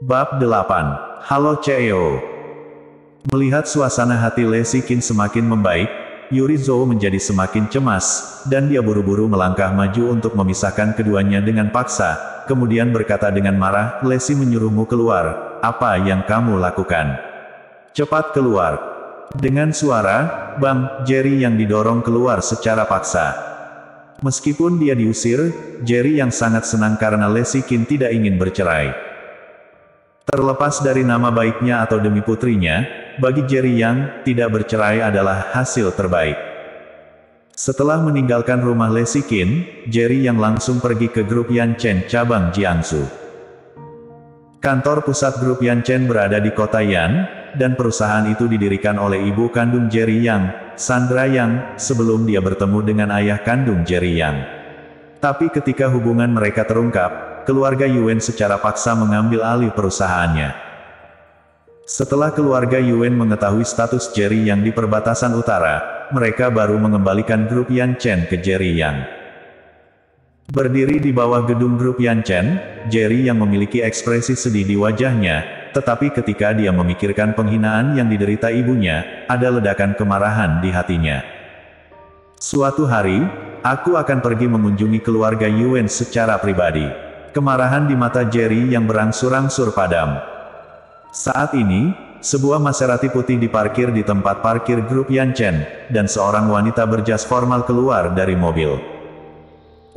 Bab 8. Halo CEO. Melihat suasana hati Lesikin semakin membaik, Yuri Zhou menjadi semakin cemas, dan dia buru-buru melangkah maju untuk memisahkan keduanya dengan paksa, kemudian berkata dengan marah, Lesi menyuruhmu keluar, apa yang kamu lakukan? Cepat keluar. Dengan suara, Bang, Jerry yang didorong keluar secara paksa. Meskipun dia diusir, Jerry yang sangat senang karena Lesikin tidak ingin bercerai. Terlepas dari nama baiknya atau demi putrinya, bagi Jerry Yang, tidak bercerai adalah hasil terbaik. Setelah meninggalkan rumah Lesikin, Jerry Yang langsung pergi ke grup Yanchen cabang Jiangsu. Kantor pusat grup Yanchen berada di kota Yan, dan perusahaan itu didirikan oleh ibu kandung Jerry Yang, Sandra Yang, sebelum dia bertemu dengan ayah kandung Jerry Yang. Tapi ketika hubungan mereka terungkap, keluarga Yuen secara paksa mengambil alih perusahaannya. Setelah keluarga Yuen mengetahui status Jerry Yang di perbatasan utara, mereka baru mengembalikan grup Yanchen ke Jerry Yang. Berdiri di bawah gedung grup Yanchen, Jerry Yang memiliki ekspresi sedih di wajahnya, tetapi ketika dia memikirkan penghinaan yang diderita ibunya, ada ledakan kemarahan di hatinya. Suatu hari, aku akan pergi mengunjungi keluarga Yuen secara pribadi. Kemarahan di mata Jerry yang berangsur-angsur padam. Saat ini, sebuah Maserati putih diparkir di tempat parkir grup Yanchen, dan seorang wanita berjas formal keluar dari mobil.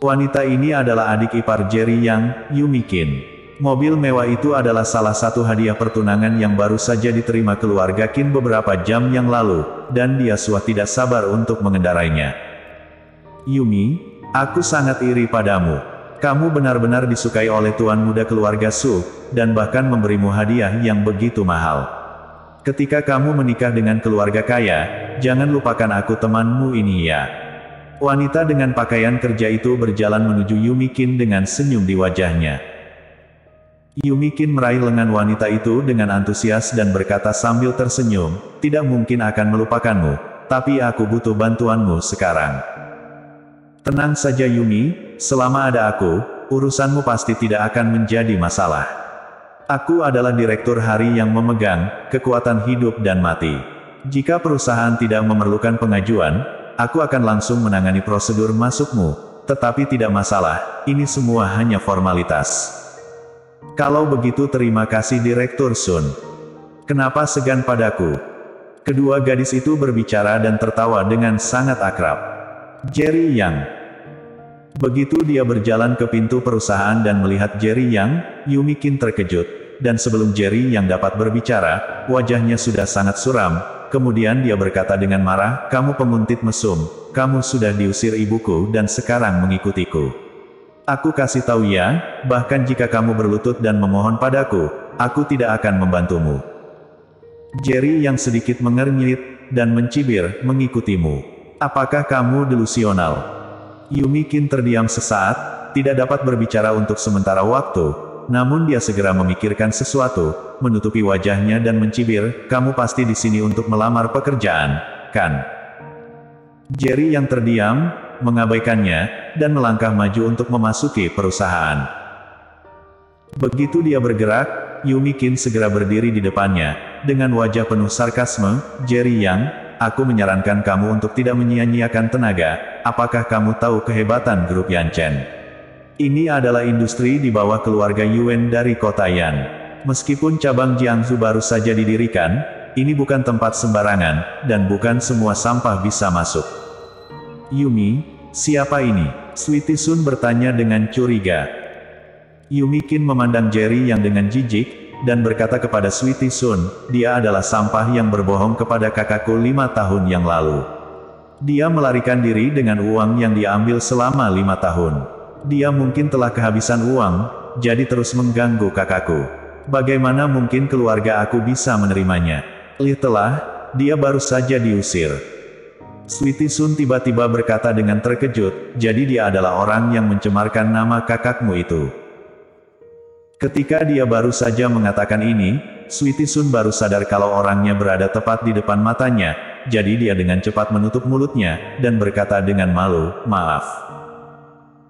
Wanita ini adalah adik ipar Jerry Yang, Yumi Qin. Mobil mewah itu adalah salah satu hadiah pertunangan yang baru saja diterima keluarga Qin beberapa jam yang lalu, dan dia sudah tidak sabar untuk mengendarainya. Yumi, aku sangat iri padamu. Kamu benar-benar disukai oleh tuan muda keluarga Su, dan bahkan memberimu hadiah yang begitu mahal. Ketika kamu menikah dengan keluarga kaya, jangan lupakan aku temanmu ini ya. Wanita dengan pakaian kerja itu berjalan menuju Yumi Qin dengan senyum di wajahnya. Yumi Qin meraih lengan wanita itu dengan antusias dan berkata sambil tersenyum, tidak mungkin akan melupakanmu, tapi aku butuh bantuanmu sekarang. Tenang saja Yumi, selama ada aku, urusanmu pasti tidak akan menjadi masalah. Aku adalah direktur hari yang memegang kekuatan hidup dan mati. Jika perusahaan tidak memerlukan pengajuan, aku akan langsung menangani prosedur masukmu, tetapi tidak masalah, ini semua hanya formalitas. Kalau begitu terima kasih Direktur Sun. Kenapa segan padaku? Kedua gadis itu berbicara dan tertawa dengan sangat akrab. Jerry Yang. Begitu dia berjalan ke pintu perusahaan dan melihat Jerry Yang, Yumi Qin terkejut, dan sebelum Jerry Yang dapat berbicara, wajahnya sudah sangat suram, kemudian dia berkata dengan marah, kamu penguntit mesum, kamu sudah diusir ibuku dan sekarang mengikutiku. Aku kasih tahu ya, bahkan jika kamu berlutut dan memohon padaku, aku tidak akan membantumu. Jerry Yang sedikit mengernyit, dan mencibir, mengikutimu. Apakah kamu delusional? Yumi Qin terdiam sesaat, tidak dapat berbicara untuk sementara waktu, namun dia segera memikirkan sesuatu, menutupi wajahnya dan mencibir, kamu pasti di sini untuk melamar pekerjaan, kan? Jerry yang terdiam, mengabaikannya, dan melangkah maju untuk memasuki perusahaan. Begitu dia bergerak, Yumi Qin segera berdiri di depannya, dengan wajah penuh sarkasme, Jerry Yang, aku menyarankan kamu untuk tidak menyia-nyiakan tenaga, apakah kamu tahu kehebatan grup Yanchen? Ini adalah industri di bawah keluarga Yuen dari kota Yan. Meskipun cabang Jiangsu baru saja didirikan, ini bukan tempat sembarangan, dan bukan semua sampah bisa masuk. Yumi, siapa ini? Sweetie Sun bertanya dengan curiga. Yumi Qin memandang Jerry Yang dengan jijik, dan berkata kepada Sweetie Sun, dia adalah sampah yang berbohong kepada kakakku 5 tahun yang lalu. Dia melarikan diri dengan uang yang diambil selama 5 tahun. Dia mungkin telah kehabisan uang, jadi terus mengganggu kakakku. Bagaimana mungkin keluarga aku bisa menerimanya? Lihatlah, dia baru saja diusir. Sweetie Sun tiba-tiba berkata dengan terkejut, jadi dia adalah orang yang mencemarkan nama kakakmu itu. Ketika dia baru saja mengatakan ini, Sweetie Sun baru sadar kalau orangnya berada tepat di depan matanya, jadi dia dengan cepat menutup mulutnya, dan berkata dengan malu, maaf.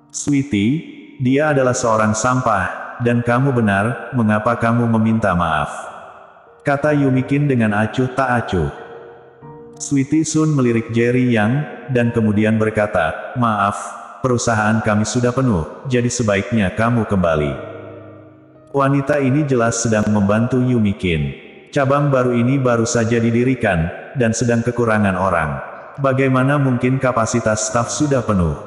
Sweetie, dia adalah seorang sampah, dan kamu benar, mengapa kamu meminta maaf? Kata Yumikin dengan acuh tak acuh. Sweetie Sun melirik Jerry Yang, dan kemudian berkata, maaf, perusahaan kami sudah penuh, jadi sebaiknya kamu kembali. Wanita ini jelas sedang membantu Yumikin. Cabang baru ini baru saja didirikan, dan sedang kekurangan orang. Bagaimana mungkin kapasitas staf sudah penuh?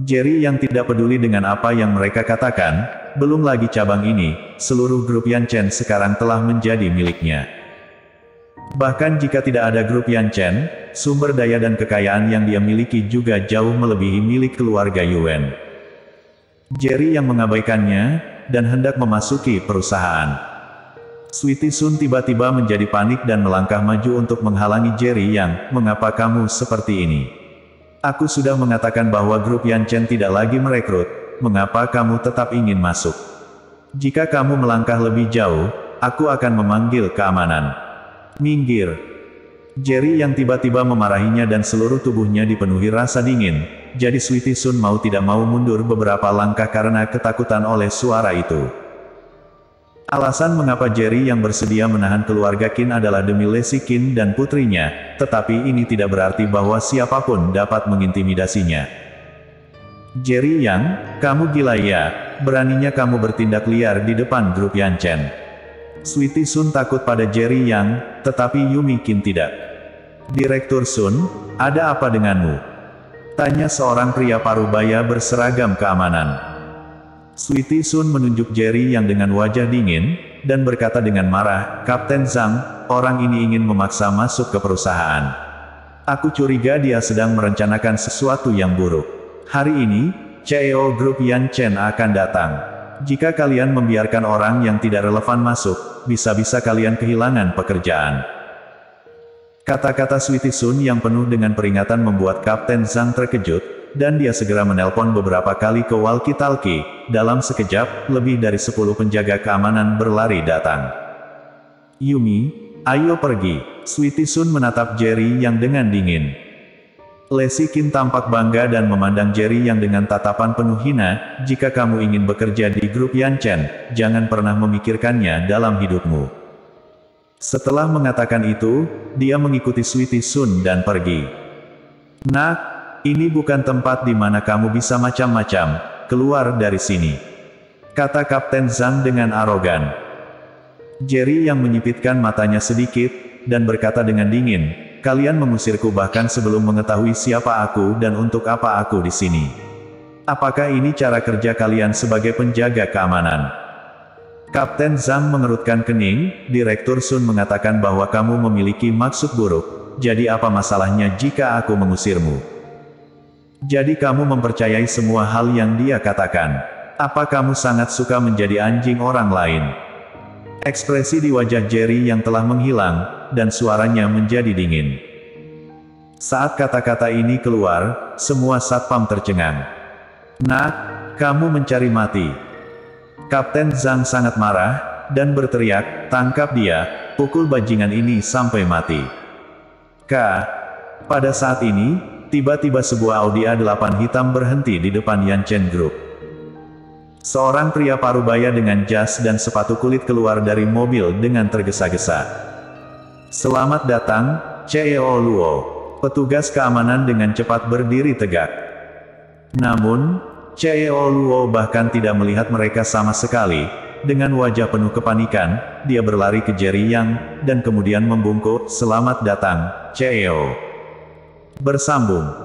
Jerry yang tidak peduli dengan apa yang mereka katakan, belum lagi cabang ini, seluruh grup Yanchen sekarang telah menjadi miliknya. Bahkan jika tidak ada grup Yanchen, sumber daya dan kekayaan yang dia miliki juga jauh melebihi milik keluarga Yuan. Jerry yang mengabaikannya, dan hendak memasuki perusahaan. Sweetie Sun tiba-tiba menjadi panik dan melangkah maju untuk menghalangi Jerry Yang, mengapa kamu seperti ini? Aku sudah mengatakan bahwa grup Yanchen tidak lagi merekrut, mengapa kamu tetap ingin masuk? Jika kamu melangkah lebih jauh, aku akan memanggil keamanan. Minggir. Jerry yang tiba-tiba memarahinya dan seluruh tubuhnya dipenuhi rasa dingin, jadi Sweetie Sun mau tidak mau mundur beberapa langkah karena ketakutan oleh suara itu. Alasan mengapa Jerry yang bersedia menahan keluarga Qin adalah demi Lacey Qin dan putrinya, tetapi ini tidak berarti bahwa siapapun dapat mengintimidasinya. Jerry Yang, kamu gila ya, beraninya kamu bertindak liar di depan grup Yanchen. Sweetie Sun takut pada Jerry Yang, tetapi Yumi Qin tidak. Direktur Sun, ada apa denganmu? Tanya seorang pria parubaya berseragam keamanan. Sweetie Sun menunjuk Jerry yang dengan wajah dingin, dan berkata dengan marah, Kapten Zhang, orang ini ingin memaksa masuk ke perusahaan. Aku curiga dia sedang merencanakan sesuatu yang buruk. Hari ini, CEO Grup Yanchen akan datang. Jika kalian membiarkan orang yang tidak relevan masuk, bisa-bisa kalian kehilangan pekerjaan. Kata-kata Sweetie Sun yang penuh dengan peringatan membuat Kapten Zhang terkejut, dan dia segera menelpon beberapa kali ke walkie-talkie. Dalam sekejap, lebih dari 10 penjaga keamanan berlari datang. Yumi, ayo pergi. Sweetie Sun menatap Jerry yang dengan dingin. Lacey Qin tampak bangga dan memandang Jerry yang dengan tatapan penuh hina, jika kamu ingin bekerja di grup Yanchen, jangan pernah memikirkannya dalam hidupmu. Setelah mengatakan itu, dia mengikuti Sweetie Sun dan pergi. Nak, ini bukan tempat di mana kamu bisa macam-macam, keluar dari sini. Kata Kapten Zhang dengan arogan. Jerry yang menyipitkan matanya sedikit, dan berkata dengan dingin, kalian mengusirku bahkan sebelum mengetahui siapa aku dan untuk apa aku di sini. Apakah ini cara kerja kalian sebagai penjaga keamanan? Kapten Zhang mengerutkan kening, Direktur Sun mengatakan bahwa kamu memiliki maksud buruk, jadi apa masalahnya jika aku mengusirmu? Jadi kamu mempercayai semua hal yang dia katakan. Apa kamu sangat suka menjadi anjing orang lain? Ekspresi di wajah Jerry yang telah menghilang, dan suaranya menjadi dingin. Saat kata-kata ini keluar, semua satpam tercengang. Nak, kamu mencari mati. Kapten Zhang sangat marah, dan berteriak, tangkap dia, pukul bajingan ini sampai mati. Pada saat ini, tiba-tiba sebuah Audi A8 hitam berhenti di depan Yanchen Group. Seorang pria parubaya dengan jas dan sepatu kulit keluar dari mobil dengan tergesa-gesa. Selamat datang, CEO Luo. Petugas keamanan dengan cepat berdiri tegak. Namun, CEO Luo bahkan tidak melihat mereka sama sekali. Dengan wajah penuh kepanikan, dia berlari ke Jerry Yang, dan kemudian membungkuk, selamat datang, CEO. Bersambung.